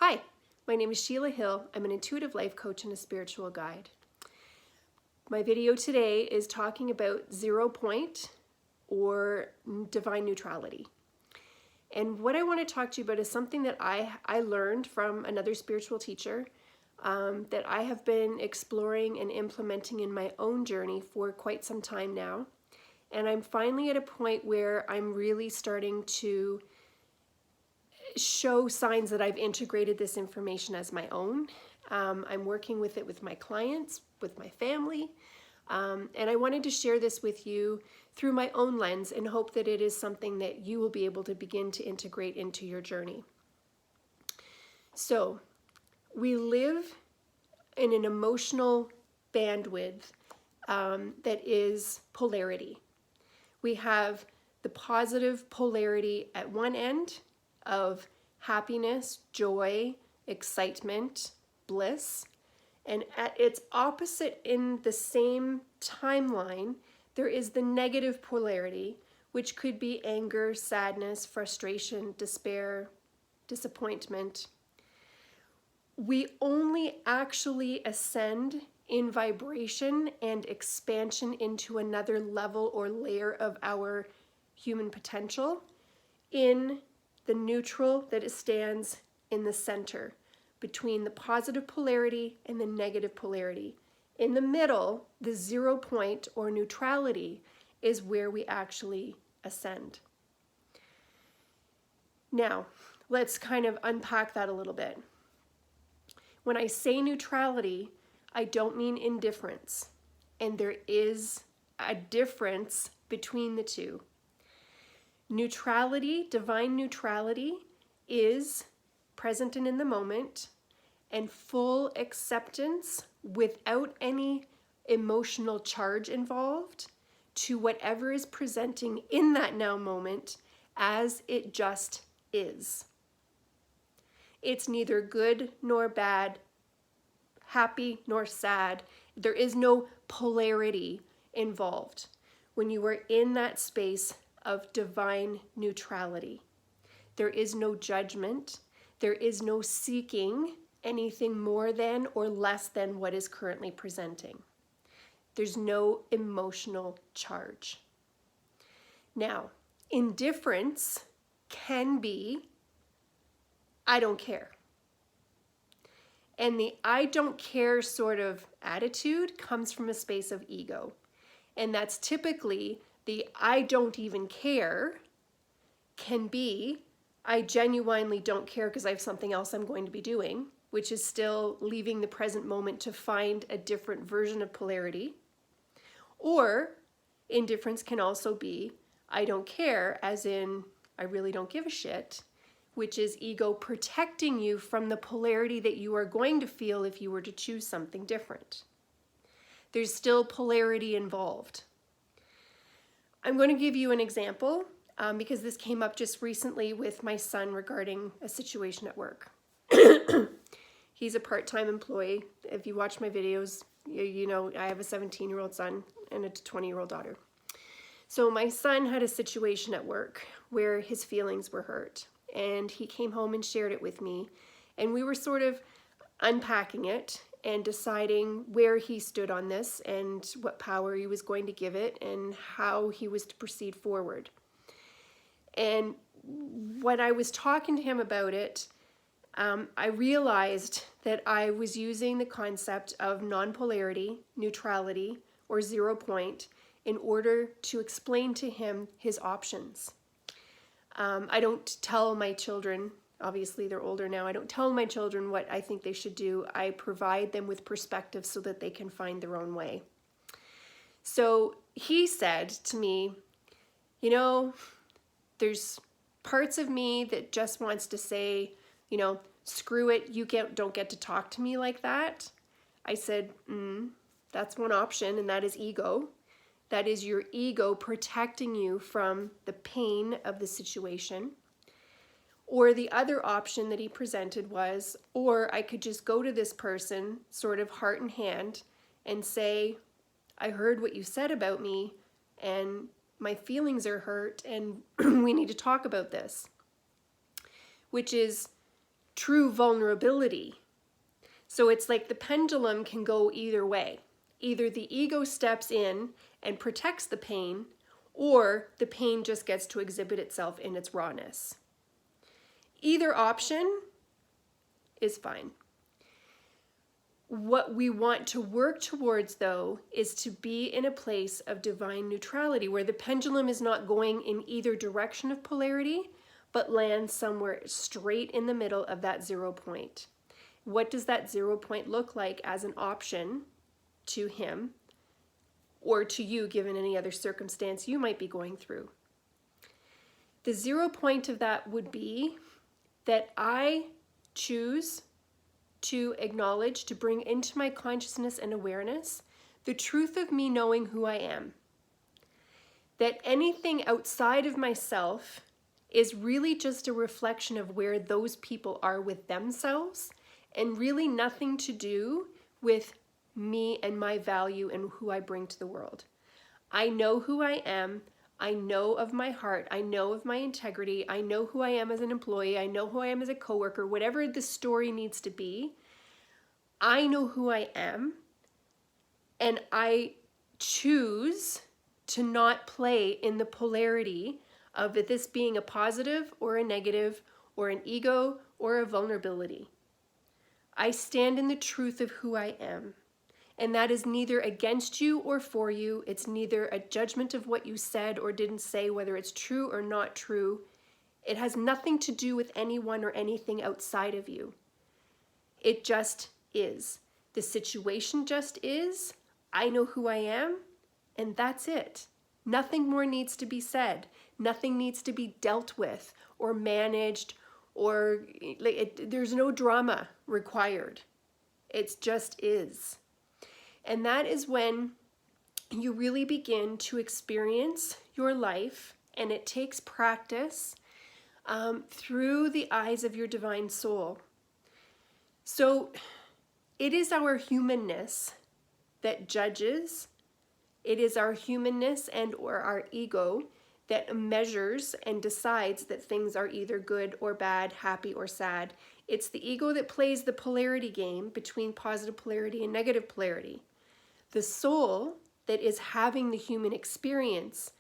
Hi, my name is Sheila Hill. I'm an intuitive life coach and a spiritual guide. My video today is talking about 0 point or divine neutrality. And what I want to talk to you about is something that I learned from another spiritual teacher that I have been exploring and implementing in my own journey for quite some time now. And I'm finally at a point where I'm really starting to show signs that I've integrated this information as my own. I'm working with it with my clients, with my family, and I wanted to share this with you through my own lens and hope that it is something that you will be able to begin to integrate into your journey. So, we live in an emotional bandwidth that is polarity. We have the positive polarity at one end of happiness, joy, excitement, bliss, and at its opposite in the same timeline, there is the negative polarity, which could be anger, sadness, frustration, despair, disappointment. We only actually ascend in vibration and expansion into another level or layer of our human potential in the neutral that it stands in the center between the positive polarity and the negative polarity. In the middle, the 0 point or neutrality is where we actually ascend. Now, let's kind of unpack that a little bit. When I say neutrality, I don't mean indifference, and there is a difference between the two. Neutrality, divine neutrality, is present and in the moment and full acceptance without any emotional charge involved to whatever is presenting in that now moment as it just is. It's neither good nor bad, happy nor sad. There is no polarity involved when you are in that space of divine neutrality. There is no judgment. There is no seeking anything more than or less than what is currently presenting. There's no emotional charge. Now, indifference can be, I don't care. And the I don't care sort of attitude comes from a space of ego. And that's typically the I don't even care can be I genuinely don't care because I have something else I'm going to be doing, which is still leaving the present moment to find a different version of polarity. Or indifference can also be I don't care, as in I really don't give a shit, which is ego protecting you from the polarity that you are going to feel if you were to choose something different. There's still polarity involved. I'm going to give you an example because this came up just recently with my son regarding a situation at work. He's a part-time employee. If you watch my videos, you know I have a 17-year-old son and a 20-year-old daughter. So my son had a situation at work where his feelings were hurt, and he came home and shared it with me, and we were sort of unpacking it and deciding where he stood on this and what power he was going to give it and how he was to proceed forward. And when I was talking to him about it, I realized that I was using the concept of non-polarity, neutrality, or 0 point in order to explain to him his options. I don't tell my children, obviously they're older now, I don't tell my children what I think they should do. I provide them with perspective so that they can find their own way. So he said to me, you know, there's parts of me that just wants to say, you know, screw it, you don't get to talk to me like that. I said, that's one option, and that is ego. That is your ego protecting you from the pain of the situation. Or the other option that he presented was, or I could just go to this person, sort of heart in hand, and say, I heard what you said about me, and my feelings are hurt, and we need to talk about this. Which is true vulnerability. So it's like the pendulum can go either way. Either the ego steps in and protects the pain, or the pain just gets to exhibit itself in its rawness. Either option is fine. What we want to work towards, though, is to be in a place of divine neutrality, where the pendulum is not going in either direction of polarity, but lands somewhere straight in the middle of that 0 point. What does that 0 point look like as an option to him or to you, given any other circumstance you might be going through? The 0 point of that would be that I choose to acknowledge, to bring into my consciousness and awareness the truth of me knowing who I am. That anything outside of myself is really just a reflection of where those people are with themselves, and really nothing to do with me and my value and who I bring to the world. I know who I am. I know of my heart. I know of my integrity. I know who I am as an employee. I know who I am as a coworker. Whatever the story needs to be, I know who I am, and I choose to not play in the polarity of this being a positive or a negative, or an ego or a vulnerability. I stand in the truth of who I am. And that is neither against you or for you. It's neither a judgment of what you said or didn't say, whether it's true or not true. It has nothing to do with anyone or anything outside of you. It just is. The situation just is. I know who I am, and that's it. Nothing more needs to be said. Nothing needs to be dealt with or managed, or there's no drama required. It just is. And that is when you really begin to experience your life, and it takes practice through the eyes of your divine soul. So it is our humanness that judges. It is our humanness and or our ego that measures and decides that things are either good or bad, happy or sad. It's the ego that plays the polarity game between positive polarity and negative polarity. The soul that is having the human experience,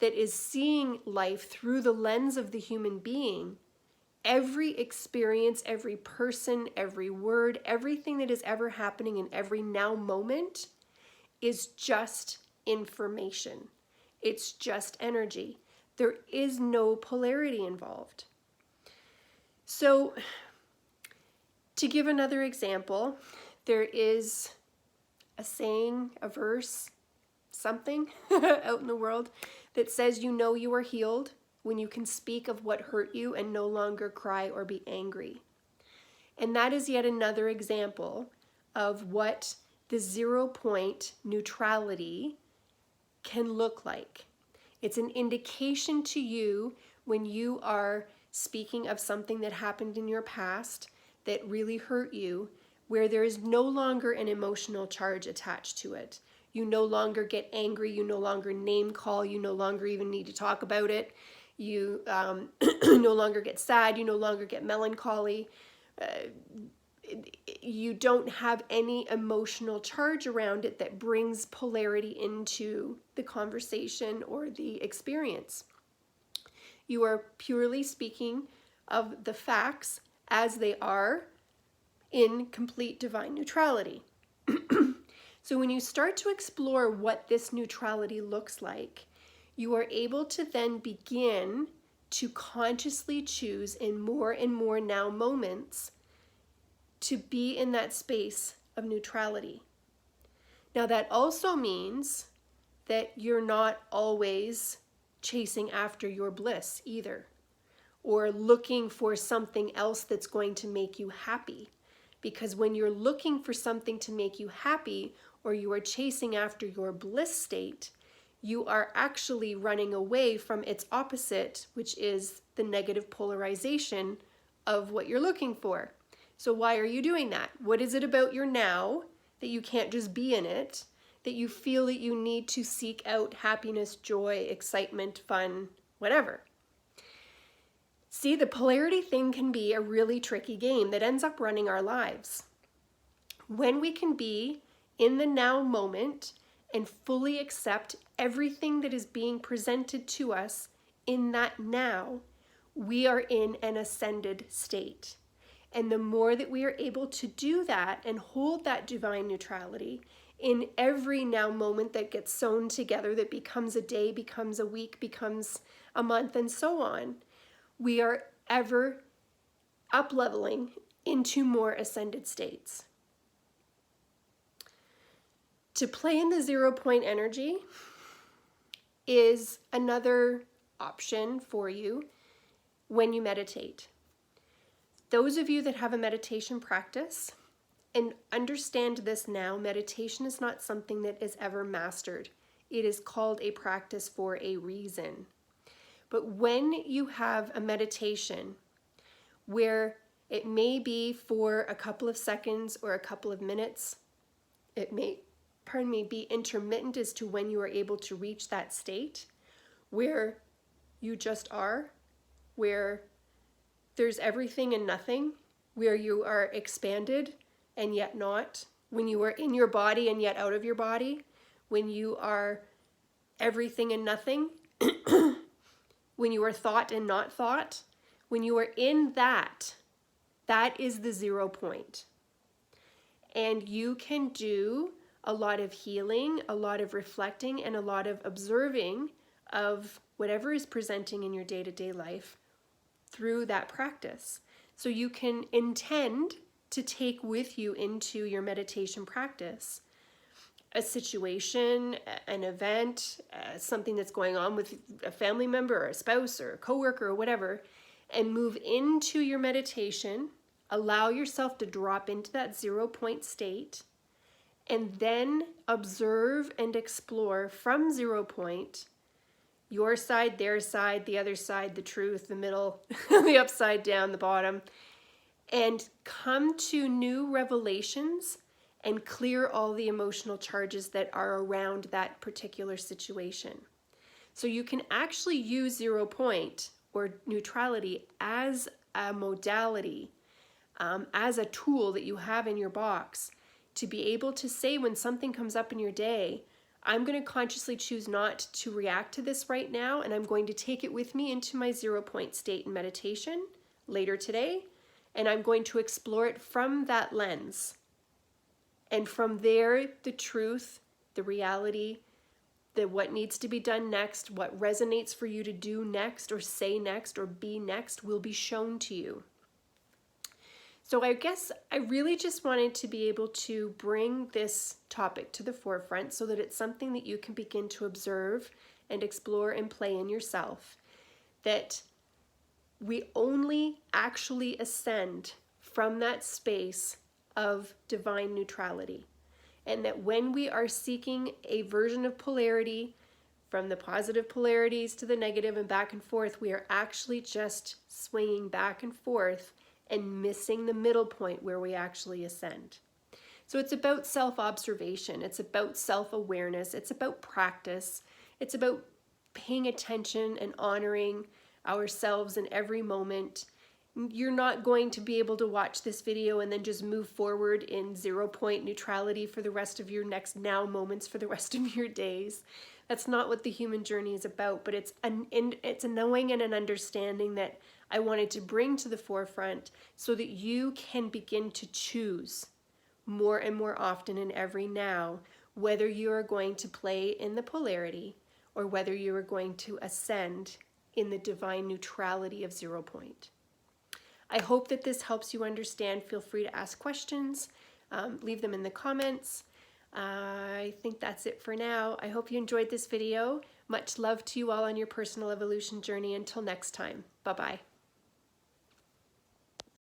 that is seeing life through the lens of the human being, every experience, every person, every word, everything that is ever happening in every now moment is just information. It's just energy. There is no polarity involved. So, to give another example, there is a saying, a verse, something out in the world that says you know you are healed when you can speak of what hurt you and no longer cry or be angry. And that is yet another example of what the 0 point neutrality can look like. It's an indication to you when you are speaking of something that happened in your past that really hurt you, where there is no longer an emotional charge attached to it. You no longer get angry, you no longer name call, you no longer even need to talk about it. You no longer get sad, you no longer get melancholy. You don't have any emotional charge around it that brings polarity into the conversation or the experience. You are purely speaking of the facts as they are in complete divine neutrality. So when you start to explore what this neutrality looks like, you are able to then begin to consciously choose in more and more now moments to be in that space of neutrality. Now that also means that you're not always chasing after your bliss either, or looking for something else that's going to make you happy. Because when you're looking for something to make you happy, or you are chasing after your bliss state, you are actually running away from its opposite, which is the negative polarization of what you're looking for. So why are you doing that? What is it about your now that you can't just be in it, that you feel that you need to seek out happiness, joy, excitement, fun, whatever? See, the polarity thing can be a really tricky game that ends up running our lives. When we can be in the now moment and fully accept everything that is being presented to us in that now, we are in an ascended state. And the more that we are able to do that and hold that divine neutrality in every now moment that gets sewn together, that becomes a day, becomes a week, becomes a month, and so on, we are ever up-leveling into more ascended states. To play in the 0 point energy is another option for you when you meditate. Those of you that have a meditation practice, and understand this now, meditation is not something that is ever mastered. It is called a practice for a reason. But when you have a meditation where it may be for a couple of seconds or a couple of minutes, it may, be intermittent as to when you are able to reach that state where you just are, where there's everything and nothing, where you are expanded and yet not, when you are in your body and yet out of your body, when you are everything and nothing, when you are thought and not thought, when you are in that, that is the 0 point. And you can do a lot of healing, a lot of reflecting, and a lot of observing of whatever is presenting in your day-to-day life through that practice. So you can intend to take with you into your meditation practice a situation, an event, something that's going on with a family member or a spouse or a coworker or whatever, and move into your meditation, allow yourself to drop into that 0 point state, and then observe and explore from 0 point, your side, their side, the other side, the truth, the middle, the upside down, the bottom, and come to new revelations and clear all the emotional charges that are around that particular situation. So you can actually use 0 point or neutrality as a modality, as a tool that you have in your box to be able to say when something comes up in your day, I'm going to consciously choose not to react to this right now, and I'm going to take it with me into my 0 point state in meditation later today, and I'm going to explore it from that lens. And from there, the truth, the reality, what needs to be done next, what resonates for you to do next or say next or be next will be shown to you. So I guess I really just wanted to be able to bring this topic to the forefront so that it's something that you can begin to observe and explore and play in yourself. That we only actually ascend from that space of divine neutrality. And that when we are seeking a version of polarity, from the positive polarities to the negative and back and forth, we are actually just swinging back and forth and missing the middle point where we actually ascend. So it's about self-observation, it's about self-awareness, it's about practice, it's about paying attention and honoring ourselves in every moment. You're not going to be able to watch this video and then just move forward in 0 point neutrality for the rest of your next now moments for the rest of your days. That's not what the human journey is about, but it's a knowing and an understanding that I wanted to bring to the forefront so that you can begin to choose more and more often in every now whether you are going to play in the polarity or whether you are going to ascend in the divine neutrality of 0 point. I hope that this helps you understand. Feel free to ask questions, leave them in the comments. I think that's it for now. I hope you enjoyed this video. Much love to you all on your personal evolution journey. Until next time, bye-bye.